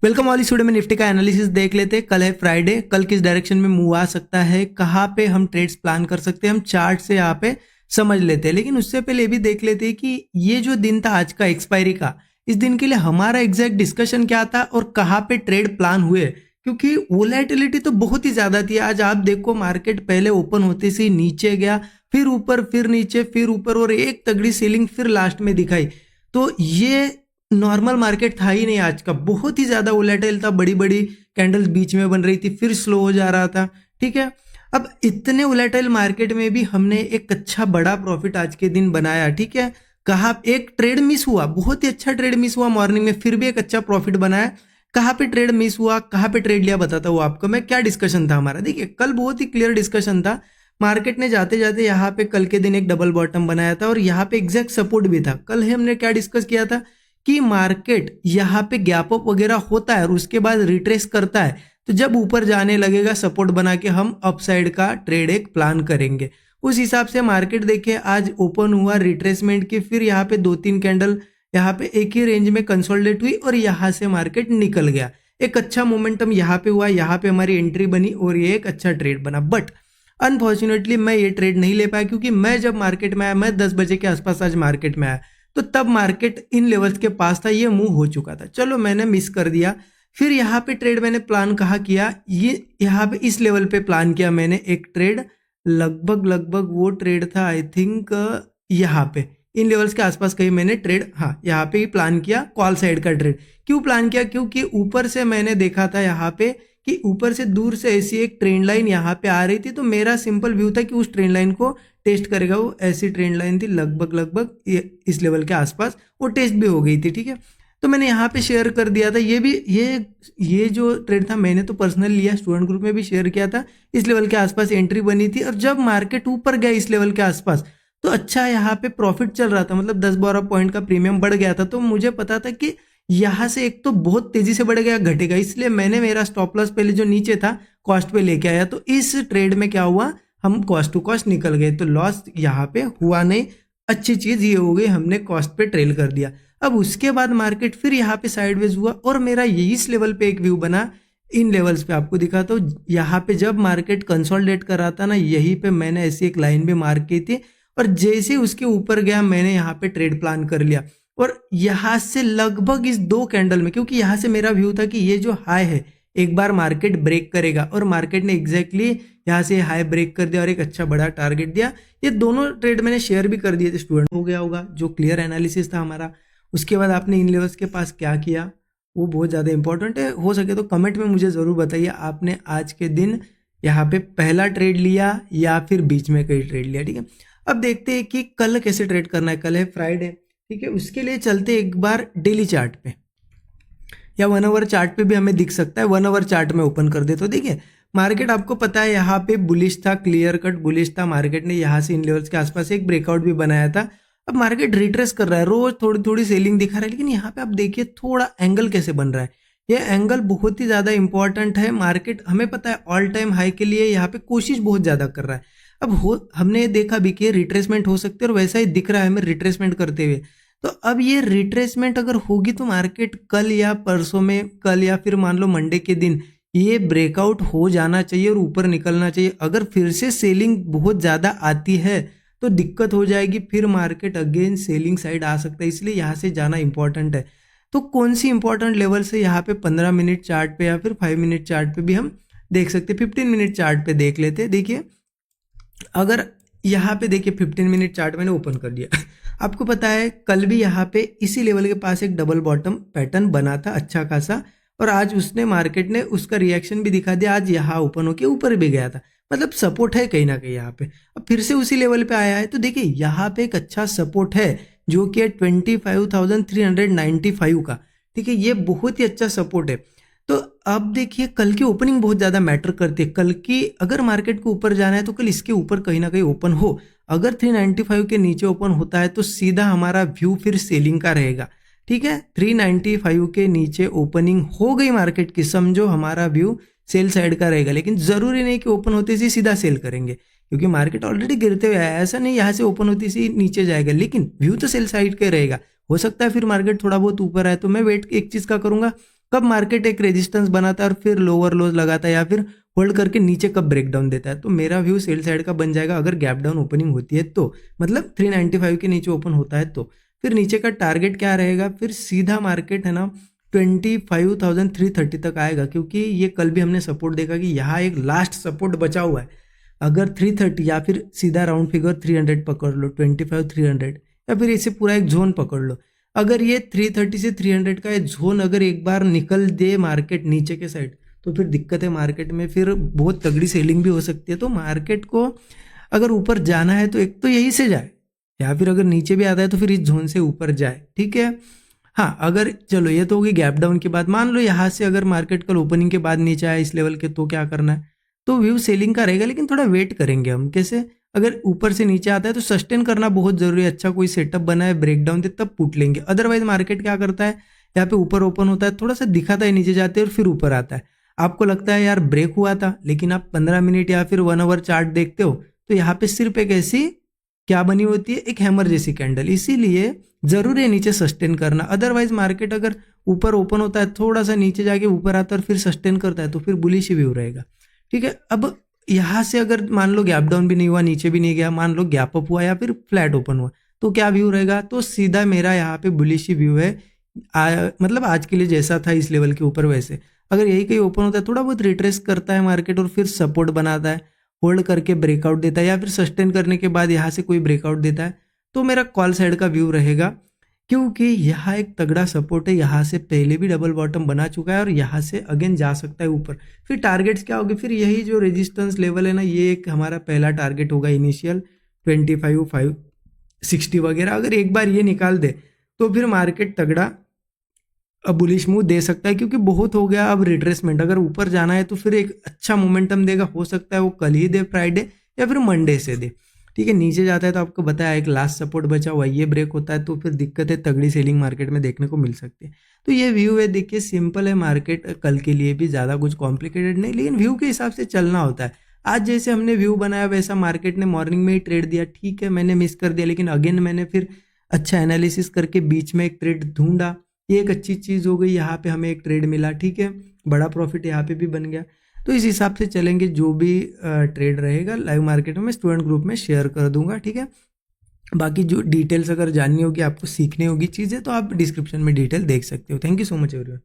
Welcome all studio में Nifty का analysis देख लेते हैं। कल है फ्राइडे, कल किस डायरेक्शन में मूव आ सकता है, कहाँ पे हम ट्रेड्स प्लान कर सकते हैं, हम चार्ट से यहाँ पे समझ लेते हैं। लेकिन उससे पहले ये भी देख लेते हैं कि ये जो दिन था आज का एक्सपायरी का, इस दिन के लिए हमारा एग्जैक्ट डिस्कशन क्या था और कहाँ पे ट्रेड प्लान हुए, क्योंकि वोलेटिलिटी तो बहुत ही ज्यादा थी। आज आप देखो मार्केट पहले ओपन होते से नीचे गया, फिर ऊपर, फिर नीचे, फिर ऊपर और एक तगड़ी सीलिंग फिर लास्ट में दिखाई। तो ये नॉर्मल मार्केट था ही नहीं आज का, बहुत ही ज्यादा वोलेटाइल था। बड़ी बड़ी कैंडल्स बीच में बन रही थी, फिर स्लो हो जा रहा था। ठीक है, अब इतने वोलेटाइल मार्केट में भी हमने एक अच्छा बड़ा प्रॉफिट आज के दिन बनाया। ठीक है, कहा एक ट्रेड मिस हुआ, बहुत ही अच्छा ट्रेड मिस हुआ मॉर्निंग में, फिर भी एक अच्छा प्रॉफिट बनाया। कहाँ पे ट्रेड मिस हुआ, कहाँ पे ट्रेड लिया, बताता हूँ आपको मैं। क्या डिस्कशन था हमारा, देखिए कल बहुत ही क्लियर डिस्कशन था। मार्केट ने जाते जाते यहाँ पे कल के दिन एक डबल बॉटम बनाया था और यहाँ पे एग्जैक्ट सपोर्ट भी था। कल हमने क्या डिस्कस किया था कि मार्केट यहाँ पे गैप अप वगैरह होता है और उसके बाद रिट्रेस करता है, तो जब ऊपर जाने लगेगा सपोर्ट बना के हम अपसाइड का ट्रेड एक प्लान करेंगे। उस हिसाब से मार्केट देखिए आज ओपन हुआ रिट्रेसमेंट की, फिर यहाँ पे 2-3 कैंडल यहाँ पे एक ही रेंज में कंसोलिडेट हुई और यहाँ से मार्केट निकल गया। एक अच्छा मोमेंटम यहाँ पे हुआ, यहाँ पे हमारी एंट्री बनी और ये एक अच्छा ट्रेड बना। बट अनफॉर्चुनेटली मैं ये ट्रेड नहीं ले पाया, क्योंकि मैं जब मार्केट में आया, मैं 10 बजे के आसपास आज मार्केट में आया, तो तब मार्केट इन लेवल्स के पास था, ये मूव हो चुका था। चलो मैंने मिस कर दिया। फिर यहाँ पे ट्रेड मैंने प्लान कहाँ किया, ये यहाँ पे इस लेवल पे प्लान किया मैंने एक ट्रेड। लगभग वो ट्रेड था आई थिंक यहाँ पे इन लेवल्स के आसपास कहीं मैंने ट्रेड, हाँ यहाँ पे ही प्लान किया, कॉल साइड का ट्रेड। क्यों प्लान किया, क्योंकि ऊपर से मैंने देखा था यहाँ पे कि ऊपर से दूर से ऐसी एक ट्रेंड लाइन यहाँ पे आ रही थी, तो मेरा सिंपल व्यू था कि उस ट्रेंड लाइन को टेस्ट करेगा। वो ऐसी ट्रेंड लाइन थी लगभग इस लेवल के आसपास, वो टेस्ट भी हो गई थी। ठीक है, तो मैंने यहाँ पे शेयर कर दिया था। ये भी ये जो ट्रेड था मैंने तो पर्सनली लिया, स्टूडेंट ग्रुप में भी शेयर किया था। इस लेवल के आसपास एंट्री बनी थी और जब मार्केट ऊपर गया इस लेवल के आसपास, तो अच्छा यहाँ पे प्रॉफिट चल रहा था, मतलब 10-12 पॉइंट का प्रीमियम बढ़ गया था। तो मुझे पता था कि यहाँ से एक तो बहुत तेजी से बढ़ गया, घटेगा, इसलिए मैंने मेरा स्टॉप लॉस पहले जो नीचे था कॉस्ट पे लेके आया। तो इस ट्रेड में क्या हुआ, हम कॉस्ट टू कॉस्ट निकल गए, तो लॉस यहाँ पे हुआ नहीं। अच्छी चीज ये हो गई, हमने कॉस्ट पे ट्रेल कर दिया। अब उसके बाद मार्केट फिर यहाँ पे साइडवेज हुआ और मेरा यही इस लेवल पे एक व्यू बना। इन लेवल्स पे आपको दिखा, तो यहाँ पे जब मार्केट कंसोलिडेट कर रहा था ना, यहीं पे मैंने ऐसी एक लाइन भी मार्क की थी और जैसे उसके ऊपर गया मैंने यहाँ पे ट्रेड प्लान कर लिया। और यहाँ से लगभग इस 2 कैंडल में, क्योंकि यहाँ से मेरा व्यू था कि ये जो हाई है एक बार मार्केट ब्रेक करेगा, और मार्केट ने एग्जैक्टली यहाँ से हाई ब्रेक कर दिया और एक अच्छा बड़ा टारगेट दिया। ये दोनों ट्रेड मैंने शेयर भी कर दिए थे, स्टूडेंट हो गया होगा जो क्लियर एनालिसिस था हमारा। उसके बाद आपने इन लेवल्स के पास क्या किया, वो बहुत ज़्यादा इंपॉर्टेंट है। हो सके तो कमेंट में मुझे ज़रूर बताइए, आपने आज के दिन यहाँ पे पहला ट्रेड लिया या फिर बीच में कई ट्रेड लिया। ठीक है, अब देखते हैं कि कल कैसे ट्रेड करना है। कल है फ्राइडे, ठीक है, उसके लिए चलते एक बार डेली चार्ट पे या 1 आवर चार्ट पे भी हमें दिख सकता है। 1 आवर चार्ट में ओपन कर दे तो देखिए मार्केट आपको पता है यहाँ पे बुलिश था, क्लियर कट बुलिश था। मार्केट ने यहाँ से इन लेवल्स के आसपास एक ब्रेकआउट भी बनाया था। अब मार्केट रिट्रेस कर रहा है, रोज थोड़ी थोड़ी सेलिंग दिखा रहा है, लेकिन यहाँ पे आप देखिए थोड़ा एंगल कैसे बन रहा है। ये एंगल बहुत ही ज्यादा इंपॉर्टेंट है। मार्केट हमें पता है ऑल टाइम हाई के लिए यहाँ पे कोशिश बहुत ज्यादा कर रहा है। अब हमने देखा भी कि रिट्रेसमेंट हो सकती है और वैसा ही दिख रहा है हमें रिट्रेसमेंट करते हुए। तो अब ये रिट्रेसमेंट अगर होगी तो मार्केट कल या परसों में, कल या फिर मान लो मंडे के दिन ये ब्रेकआउट हो जाना चाहिए और ऊपर निकलना चाहिए। अगर फिर से सेलिंग बहुत ज़्यादा आती है तो दिक्कत हो जाएगी, फिर मार्केट अगेन सेलिंग साइड आ सकता है, इसलिए यहाँ से जाना इंपॉर्टेंट है। तो कौन सी इंपॉर्टेंट लेवल से यहाँ पे 15 मिनट चार्ट पे या फिर 5 मिनट चार्ट पे भी हम देख सकते हैं। 15 मिनट चार्ट पे देख लेते हैं। देखिए अगर यहाँ पे देखिए 15 मिनट चार्ट मैंने ओपन कर दिया आपको पता है कल भी यहाँ पे इसी लेवल के पास एक डबल बॉटम पैटर्न बना था अच्छा खासा, और आज उसने मार्केट ने उसका रिएक्शन भी दिखा दिया। आज यहाँ ओपन होके ऊपर भी गया था, मतलब सपोर्ट है कहीं ना कहीं यहाँ पे। अब फिर से उसी लेवल पे आया है, तो देखिए यहाँ पे एक अच्छा सपोर्ट है जो कि है 25,395 का। ठीक है, ये बहुत ही अच्छा सपोर्ट है। तो अब देखिए कल की ओपनिंग बहुत ज्यादा मैटर करती है। कल की अगर मार्केट को ऊपर जाना है तो कल इसके ऊपर कहीं ना कहीं ओपन हो। अगर 395 के नीचे ओपन होता है तो सीधा हमारा व्यू फिर सेलिंग का रहेगा। ठीक है, 395 के नीचे ओपनिंग हो गई मार्केट की, समझो हमारा व्यू सेल साइड का रहेगा। लेकिन जरूरी नहीं कि ओपन होते से सीधा सेल करेंगे, क्योंकि मार्केट ऑलरेडी गिरते हुए आया, ऐसा नहीं यहाँ से ओपन होती से नीचे जाएगा, लेकिन व्यू तो सेल साइड का रहेगा। हो सकता है फिर मार्केट थोड़ा बहुत ऊपर आए, तो मैं वेट एक चीज का करूंगा कब मार्केट एक रेजिस्टेंस बनाता है और फिर लोअर लोज लगाता है या फिर होल्ड करके नीचे कब ब्रेकडाउन देता है। तो मेरा व्यू सेल साइड का बन जाएगा अगर गैप डाउन ओपनिंग होती है तो, मतलब 395 के नीचे ओपन होता है तो। फिर नीचे का टारगेट क्या रहेगा, फिर सीधा मार्केट है ना 25,330 तक आएगा, क्योंकि ये कल भी हमने सपोर्ट देखा कि यहाँ एक लास्ट सपोर्ट बचा हुआ है। अगर 330 या फिर सीधा राउंड फिगर 300 पकड़ लो, 25,300 या फिर इसे पूरा एक जोन पकड़ लो। अगर ये 330 से 300 का ये जोन अगर एक बार निकल दे मार्केट नीचे के साइड, तो फिर दिक्कत है मार्केट में, फिर बहुत तगड़ी सेलिंग भी हो सकती है। तो मार्केट को अगर ऊपर जाना है तो एक तो यही से जाए, या फिर अगर नीचे भी आता है तो फिर इस जोन से ऊपर जाए, ठीक है। हाँ, अगर चलो ये तो होगी गैप डाउन की बात। मान लो यहाँ से अगर मार्केट कल ओपनिंग के बाद नीचे आया इस लेवल के, तो क्या करना है, तो व्यू सेलिंग का रहेगा, लेकिन थोड़ा वेट करेंगे हम। कैसे, अगर ऊपर से नीचे आता है तो सस्टेन करना बहुत जरूरी है, अच्छा कोई सेटअप बना है ब्रेकडाउन दे तब पुट लेंगे। अदरवाइज मार्केट क्या करता है, यहाँ पे ऊपर ओपन होता है, थोड़ा सा दिखाता है, नीचे जाते हैं और फिर ऊपर आता है। आपको लगता है यार ब्रेक हुआ था, लेकिन आप 15 मिनट या फिर 1 आवर चार्ट देखते हो तो यहाँ पे सिर्फ एक ऐसी क्या बनी होती है, एक हैमर जैसी कैंडल। इसीलिए जरूरी है नीचे सस्टेन करना। अदरवाइज मार्केट अगर ऊपर ओपन होता है, थोड़ा सा नीचे जाके ऊपर आता है और फिर सस्टेन करता है, तो फिर बुलिश व्यू रहेगा, ठीक है। अब यहाँ से अगर मान लो गैप डाउन भी नहीं हुआ, नीचे भी नहीं गया, मान लो गैप अप हुआ या फिर फ्लैट ओपन हुआ, तो क्या व्यू रहेगा, तो सीधा मेरा यहाँ पे बुलिश व्यू है। मतलब आज के लिए जैसा था इस लेवल के ऊपर वैसे। अगर यही कहीं ओपन होता है, थोड़ा बहुत रिट्रेस करता है मार्केट और फिर सपोर्ट बनाता है, होल्ड करके ब्रेकआउट देता है या फिर सस्टेन करने के बाद यहाँ से कोई ब्रेकआउट देता है, तो मेरा कॉल साइड का व्यू रहेगा। क्योंकि यहाँ एक तगड़ा सपोर्ट है, यहाँ से पहले भी डबल बॉटम बना चुका है और यहाँ से अगेन जा सकता है ऊपर। फिर टारगेट्स क्या होगी, फिर यही जो रेजिस्टेंस लेवल है ना, ये एक हमारा पहला टारगेट होगा इनिशियल 25,560 वगैरह। अगर एक बार ये निकाल दे तो फिर मार्केट तगड़ा बुलिश मूव दे सकता है, क्योंकि बहुत हो गया अब रिट्रेसमेंट। अगर ऊपर जाना है तो फिर एक अच्छा मोमेंटम देगा, हो सकता है वो कल ही दे, फ्राइडे या फिर मंडे से दे, ठीक है। नीचे जाता है तो आपको बताया एक लास्ट सपोर्ट बचा हुआ, ये ब्रेक होता है तो फिर दिक्कत है, तगड़ी सेलिंग मार्केट में देखने को मिल सकती है। तो ये व्यू है, देखिए सिंपल है मार्केट कल के लिए भी, ज़्यादा कुछ कॉम्प्लिकेटेड नहीं, लेकिन व्यू के हिसाब से चलना होता है। आज जैसे हमने व्यू बनाया वैसा मार्केट ने मॉर्निंग में ही ट्रेड दिया, ठीक है, मैंने मिस कर दिया, लेकिन अगेन मैंने फिर अच्छा एनालिसिस करके बीच में एक ट्रेड ढूंढा, ये एक अच्छी चीज़ हो गई। यहाँ पे हमें एक ट्रेड मिला, ठीक है, बड़ा प्रॉफिट यहाँ पे भी बन गया। तो इस हिसाब से चलेंगे, जो भी ट्रेड रहेगा लाइव मार्केट में मैं स्टूडेंट ग्रुप में शेयर कर दूंगा, ठीक है। बाकी जो डिटेल्स अगर जाननी होगी, आपको सीखनी होगी चीज़ें, तो आप डिस्क्रिप्शन में डिटेल देख सकते हो। Thank you so much everyone.